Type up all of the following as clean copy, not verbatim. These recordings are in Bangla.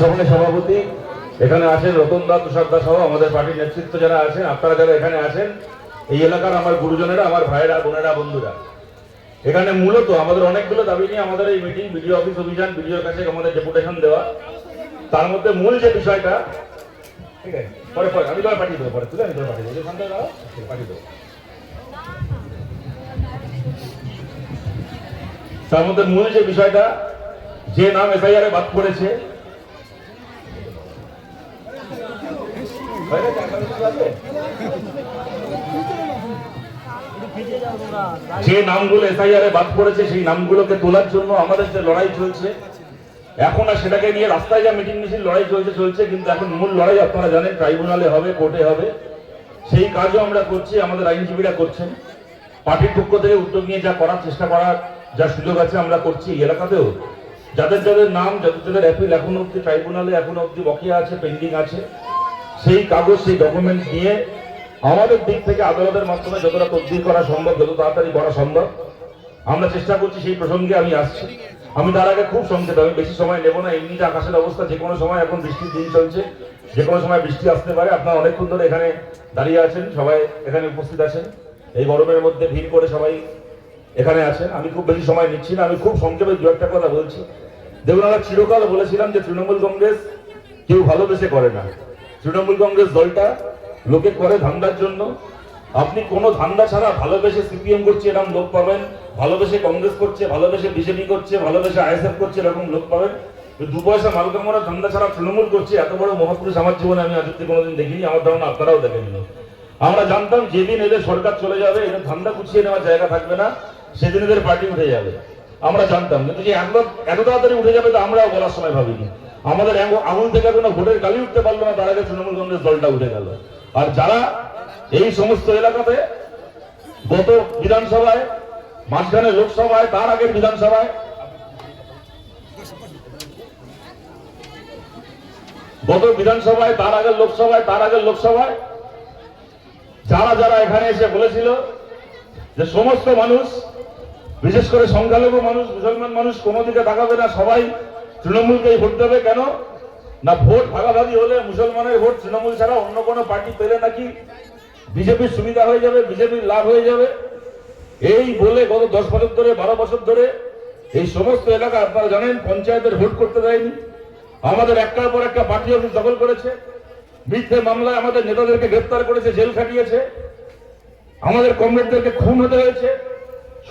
সভাপতি সভাপতি এখানে আছেন রতন দা, তুষার দা সহ আমাদের পার্টির নেতৃত্ব যারা আছেন, আপনারা যারা এখানে আছেন, এই এলাকার আমার গুরুজনেরা, আমার ভাইয়েরা, বোনেরা, বন্ধুরা, এখানে মূলত আমাদের অনেকগুলো দাবি নিয়ে আমাদের এই মিটিং, বিডিও অফিস অভিযান, বিডিওর কাছে আমাদের ডেপুটেশন দেওয়া। তার মধ্যে মূল যে বিষয়টা, ঠিক আছে, পরে পরে আমি তোমার পাঠিয়ে দেবো, পরে তুলে আমি তোমার পাঠিয়ে দেবো, পাঠিয়ে দেবো। তার মধ্যে মূল যে বিষয়টা, যে নাম এফআইআর এ বাদ পড়েছে, যে নামগুলো এফআইআর এ বাদ পড়েছে সেই নামগুলোকে তোলার জন্য আমাদের যে লড়াই চলছে, এখন আর সেটাকে নিয়ে রাস্তায় যা মিটিং মিছিল লড়াই চলছে, কিন্তু এখন মূল লড়াই আপনারা জানেন ট্রাইব্যুনালে হবে, কোর্টে হবে। সেই কাজও আমরা করছি, আমাদের আইনজীবীরা করছেন। পার্টির পক্ষ থেকে উদ্যোগ নিয়ে যা করার চেষ্টা করার যা সুযোগ আছে আমরা করছি। এই এলাকাতেও যাদের যাদের নাম, যাদের অ্যাপিল এখনো অব্দি ট্রাইব্যুনালে এখনো অব্দি বকেয়া আছে, পেন্ডিং আছে, সেই কাগজ, সেই ডকুমেন্ট নিয়ে আমাদের দিক থেকে আদালতের মাধ্যমে যতটা তদবির করা সম্ভব, যত তাড়াতাড়ি করা সম্ভব আমরা চেষ্টা করছি। সেই প্রসঙ্গে আমি আসছি। আমি তার আগে খুব সংক্ষেপে, আমি বেশি সময় নেব না। এমনিতে আকাশের অবস্থা যে কোনো সময়, এখন বৃষ্টির দিন চলছে, যে কোনো সময় বৃষ্টি আসতে পারে। আপনারা অনেকক্ষণ ধরে এখানে দাঁড়িয়ে আছেন, সবাই এখানে উপস্থিত আছেন, এই গরমের মধ্যে ভিড় করে সবাই এখানে আছেন। আমি খুব বেশি সময় নিচ্ছি না, আমি খুব সংক্ষেপে দু একটা কথা বলছি। দেখুন, আমরা চিরকাল বলেছিলাম যে তৃণমূল কংগ্রেস কেউ ভালোবেসে করে না। তৃণমূল কংগ্রেস দলটা লোকে করে ধান্দার জন্য। আপনি কোনো ধান্দা ছাড়া ভালোবেসে সিপিএম করছে এরকম লোক পাবেন, ভালোবেসে কংগ্রেস করছে, ভালোবেসে বিজেপি করছে, ভালোবেসে আইএসএফ করছে এরকম লোক পাবেন। দু পয়সা মালকামরা ধান্দা ছাড়া তৃণমূল করছে, এত বড় মহাপুরুষ আমার জীবনে আমি আজ অব্দি কোনোদিন দেখিনি। আমার ধারণা আপনারাও দেখেনি। আমরা জানতাম যেদিন এদের সরকার চলে যাবে, এদের ধান্দা গুছিয়ে নেওয়ার জায়গা থাকবে না, সেদিন এদের পার্টি উঠে যাবে। আমরা জানতাম, কিন্তু যে এত তাড়াতাড়ি উঠে যাবে তো আমরাও বলার সময় ভাবিনি। আমাদের আঙুল থেকে কোনো ভোটের গালি উঠতে পারলো না, তার আগে তৃণমূল কংগ্রেস দলটা উঠে গেল। আর যারা এই সমস্ত এলাকাতে গত বিধানসভায়, মাঝখানে লোকসভায়, তার আগের বিধানসভায়, গত বিধানসভায়, তার আগের লোকসভায়, তার আগের লোকসভায় যারা যারা এখানে এসে বলেছিল যে সমস্ত মানুষ, বিশেষ করে সংখ্যালঘু মানুষ, মুসলমান মানুষ কোনো দিকে তাকাবে না, সবাই তৃণমূলকেই ভোট দেবে। কেন না, ভোট ভাগাভাগি হলে মুসলমানের ভোট তৃণমূল ছাড়া অন্য কোনো পার্টি পেলে নাকি বিজেপির সুবিধা হয়ে যাবে, বিজেপির লাভ হয়ে যাবে। এই বলে গত 10 বছর ধরে, 12 বছর ধরে এই সমস্ত এলাকা আপনারা জানেন পঞ্চায়েতের ভোট করতে দেয়নি। আমাদের একটার পর একটা পার্টি অফিস দখল করেছে, মিথ্যে মামলায় আমাদের নেতাদেরকে গ্রেফতার করেছে, জেল খাটিয়েছে, আমাদের কমরেডদেরকে খুন হতে হয়েছে,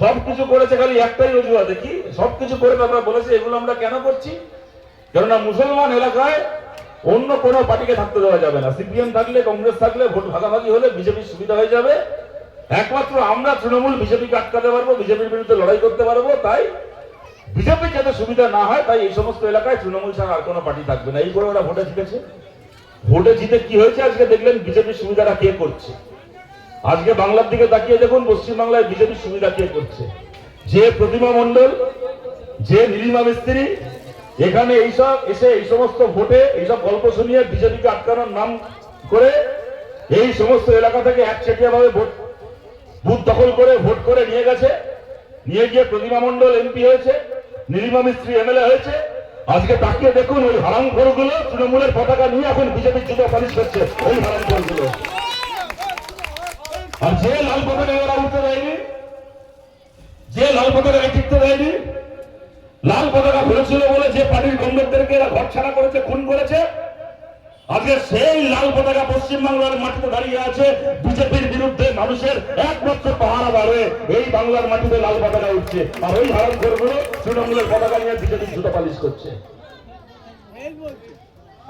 সবকিছু করেছে। খালি একটাই অজুহাতে, কি সবকিছু করে আমরা বলেছি এগুলো আমরা কেন করছি? কেননা মুসলমান এলাকায় অন্য কোনো পার্টিকে থাকতে দেওয়া যাবে না। সিপিএম থাকলে, কংগ্রেস থাকলে ভোট ভাগাভাগি হলে বিজেপির সুবিধা হয়ে যাবে। একমাত্র আমরা তৃণমূল বিজেপিকে আটকাতে পারবো, বিজেপির বিরুদ্ধে লড়াই করতে পারবো। তাই বিজেপির যাতে সুবিধা না হয়, তাই এই সমস্ত এলাকায় তৃণমূল ছাড়া আর কোনো পার্টি থাকবে না। এই করে ওরা ভোটে জিতেছে। ভোটে জিতে কি হয়েছে আজকে দেখলেন বিজেপির সুবিধাটা কে করছে। আজকে বাংলার দিকে তাকিয়ে দেখুন, পশ্চিমবাংলায় বিজেপির সুবিধা কে করছে। যে প্রতিমা মণ্ডল, যে নীলিমা মিস্ত্রি এখানে এইসব এসে এই সমস্ত ভোটে এইসব গল্প শুনিয়ে বিজেপিকে আটকানোর নাম করে এই সমস্ত এলাকা থেকে একচেটিয়া ভাবে বুথ দখল করে ভোট করে নিয়ে গেছে, নিয়ে গিয়ে প্রতিমা মণ্ডল এমপি হয়েছে, নীলিমা মিস্ত্রি এমএলএ হয়েছে। আজকে তাকিয়ে দেখুন, ওই হারামখোরগুলো তৃণমূলের পতাকা নিয়ে এখন বিজেপির জুতো পালিশ করছে, ওই হারামখোরগুলো। আর যে লাল পতাকা ওরা উঠতে দেয়নি, যে লাল পতাকা টিকতে দেয়নি, লাল পতাকা ধরেছিল বলে যে পার্টির কংগ্রেসদেরকে এরা ঘর ছাড়া করেছে, খুন করেছে, আজকে সেই লাল পতাকা পশ্চিমবাংলার মাটিতে দাঁড়িয়ে আছে বিজেপির বিরুদ্ধে। মানুষের একমাত্র পাহারা বাড়ে এই বাংলার মাটিতে লাল পতাকা উঠছে, আর ওই হারামখোরগুলো তৃণমূলের পতাকা নিয়ে বিজেপির জুতো পালিশ করছে।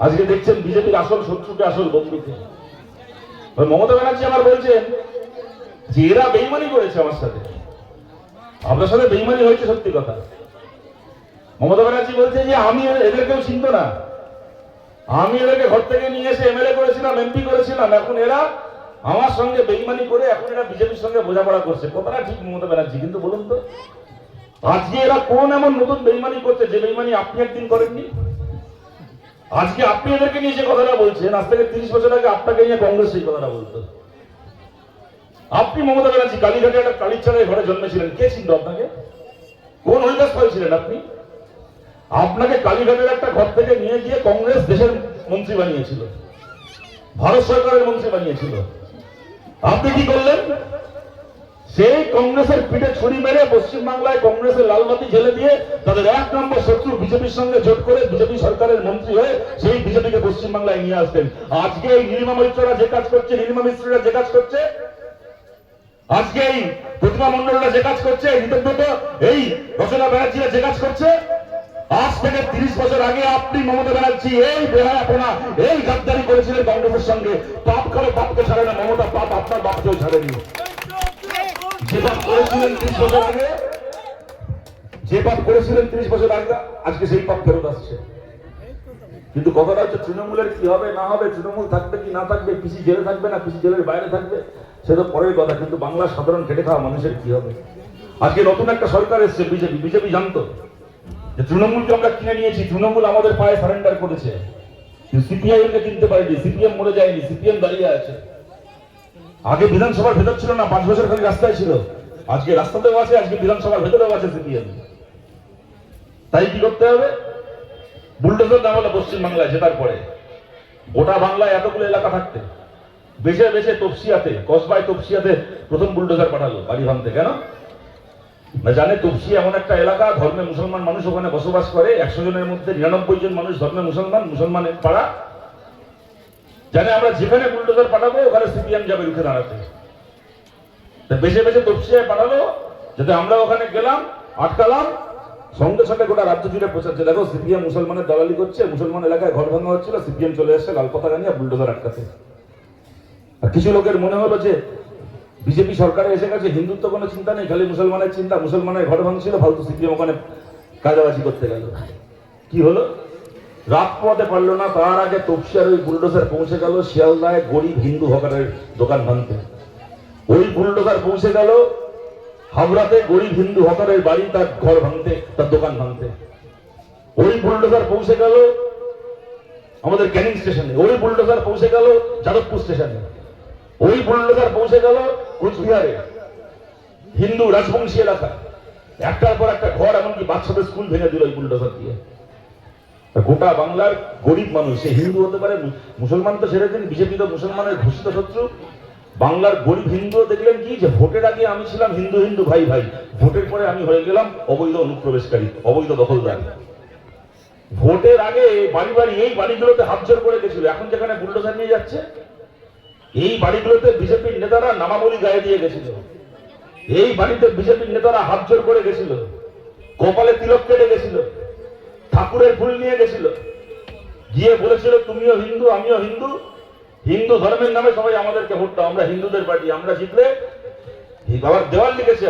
আজকে দেখছেন বিজেপির আসল শত্রুকে আসল বন্ধুকে। মমতা ব্যানার্জি আমার বলছেন যে এরা বেইমানি করেছে আমার সাথে, আপনার সাথে বেইমানি হয়েছে, সত্যি কথা। মমতা ব্যানার্জি বলছে যে আমি এদেরকেও চিনত না, আমি এদেরকে ঘর থেকে নিয়ে এসে এমএলএ করেছিলাম, এমপি করেছিলাম, এখন এরা আমার সঙ্গে বেইমানি করে এখন এরা বিজেপির সঙ্গে বোঝাপড়া করছে। কথাটা ঠিক মমতা ব্যানার্জি, কিন্তু বলুন তো আজকে এরা কোন এমন নতুন বেইমানি করছে যে বেইমানি আপনি একদিন করেননি? আজকে আপনি এদেরকে নিয়ে যে কথাটা বলছেন, আজ থেকে 30 বছর আগে আপনাকে নিয়ে কংগ্রেস সেই কথাটা বলতো। আপনি মমতা ব্যানার্জি কালীঘাটে একটা কালীর চালের ঘরে জন্মেছিলেন, কে চিনল আপনাকে? কোন হরিদাস পাল ছিলেন আপনি? আপনাকে কালীঘাটের একটা ঘর থেকে নিয়ে গিয়ে কংগ্রেস দেশের মন্ত্রী বানিয়েছিল, ভারত সরকারের মন্ত্রী বানিয়েছিল। আপনি কি করলেন? সেই কংগ্রেসের পিঠে ছুরি মেরে পশ্চিমবাংলায় কংগ্রেসের লালবাতি ঝেলে দিয়ে তাদের 1 নম্বর শত্রু বিজেপির সঙ্গে জোট করে বিজেপি সরকারের মন্ত্রী হয়ে সেই বিজেপিকে পশ্চিমবাংলায় নিয়ে আসতেন। আজকে এই নীলিমা মৈত্ররা যে কাজ করছে, নীলিমা মিস্ত্রিরা যে কাজ করছে, আজকে এই প্রতিমা মন্ডলরা যে কাজ করছে, এই রচনা ব্যানার্জিরা যে কাজ করছে, আজ থেকে 30 বছর আগে আপনি মমতা ব্যানার্জি এই বেহায়াপনা এই গাদ্দারি করেছিলেন কংগ্রেসের সঙ্গে। পাপ করে বাপকে ছাড়ে না মমতা, পাপ আপনার বাপকেও ছাড়েনি। যে পাপ করেছিলেন 30 বছর আগে, যে পাপ করেছিলেন 30 বছর আগে, আজকে সেই পাপ ফেরত আসছে। কিন্তু কথাটা হচ্ছে তৃণমূলের কি হবে না হবে, তৃণমূল থাকবে কি না থাকবে, পিসি জেলে থাকবে না পিসি জেলের বাইরে থাকবে, সে তো পরের কথা। কিন্তু বাংলার সাধারণ খেটে খাওয়া মানুষের কি হবে? আজকে নতুন একটা সরকার এসছে বিজেপি জানতো যে তৃণমূলকে আমরা কিনে নিয়েছি, তৃণমূল আমাদের পায়ে সারেন্ডার করেছে, সিপিআইএম কে কিনতে পারেনি, সিপিএম মরে যায়নি, সিপিএম দাঁড়িয়ে আছে। আগে বিধানসভার ভেতর ছিল না, 5 বছর খালি রাস্তায় ছিল, আজকে রাস্তাতেও আছে, আজকে বিধানসভার ভেতরেও আছে সিপিএম। তাই কি করতে হবে? বুলডোজার না হলে পশ্চিমবাংলায় জেতার পরে গোটা বাংলায় এতগুলো এলাকা থাকতে বেছে বেছে তপসিয়াতে, কসবায় তপসিয়াতে প্রথম বুলডোজার পাঠালো বাড়ি ভাঙতে। কেন না জানে তপসিয়া এমন একটা এলাকা, ধর্মে মুসলমান মানুষ ওখানে বসবাস করে, 100 জনের মধ্যে 99 জন মানুষ ধর্মে মুসলমানের পাড়া। জানে আমরা যেখানে বুলডোজার পাঠাবো ওখানে সিপিএম যাবে রুখে দাঁড়াতে। বেছে বেছে তপসিয়ায় পাঠালো, যাতে আমরা ওখানে গেলাম, আটকালাম, সঙ্গে সঙ্গে গোটা রাজ্য জুড়ে প্রচারছে, দেখো সিপিএম মুসলমানের দালালি করছে, মুসলমান এলাকায় ঘর ভাঙা হচ্ছিল, সিপিএম চলে এসছে লাল পতাকা নিয়ে বুলডোজার আটকাতে। আর কিছু লোকের মনে হলো যে বিজেপি সরকারে এসে গেছে, হিন্দুত্ব কোনো চিন্তা নেই, খালি মুসলমানের চিন্তা, মুসলমানের ঘর ভাঙছিল, ফালতু সিপিএম ওখানে কাজাবাজি করতে গেল। কি হলো? রাত পোয়াতে পারলো না, তার আগে তপসিয়ার ওই বুলডোজার পৌঁছে গেল শিয়ালদায় গরিব হিন্দু হকারের দোকান ভাঙতে। ওই বুলডোজার পৌঁছে গেল হাবড়াতে গরিব হিন্দু হকারের বাড়ি, তার ঘর ভাঙতে, তার দোকান ভাঙতে। ওই বুলডোজার পৌঁছে গেল আমাদের ক্যানিং স্টেশনে, ওই বুলডোজার পৌঁছে গেল যাদবপুর স্টেশনে, ওই বুলডোজার পৌঁছে গেল কোচবিহারে হিন্দু রাজবংশী এলাকা। একটার পর একটা ঘর, এমনকি বাচ্চাদের স্কুল ভেঙে দিল ওই বুলডোজার দিয়ে। গোটা বাংলার গরিব মানুষ, সে হিন্দু হতে পারে, মুসলমান তো ছেড়ে দিন, বিজেপি তো মুসলমানের ঘোষিত শত্রু। বাংলার গরিব হিন্দু দেখলেন কি, যে ভোটের আগে আমি ছিলাম হিন্দু হিন্দু ভাই ভাই, ভোটের পরে আমি হয়ে গেলাম অবৈধ অনুপ্রবেশকারী, অবৈধ দখলদার। ভোটের আগে বাড়ি বাড়ি এই বাড়িগুলোতে হাত জোর করে গেছিল, এখন যেখানে বুলডোজার নিয়ে যাচ্ছে এই বাড়িগুলোতে বিজেপির নেতারা নামাবলী গায়ে দিয়ে গেছিল, এই বাড়িতে বিজেপির নেতারা হাত জোর করে গেছিল, কপালে তিলক কেটে গেছিল, ঠাকুরের ফুল নিয়ে গেছিল, গিয়ে বলেছিল তুমিও হিন্দু আমিও হিন্দু, হিন্দু ধর্মের নামে সবাই আমাদেরকে ভোট দাও, আমরা হিন্দুদের পার্টি, আমরা জিতলে বাবার দেওয়াল লিখেছে।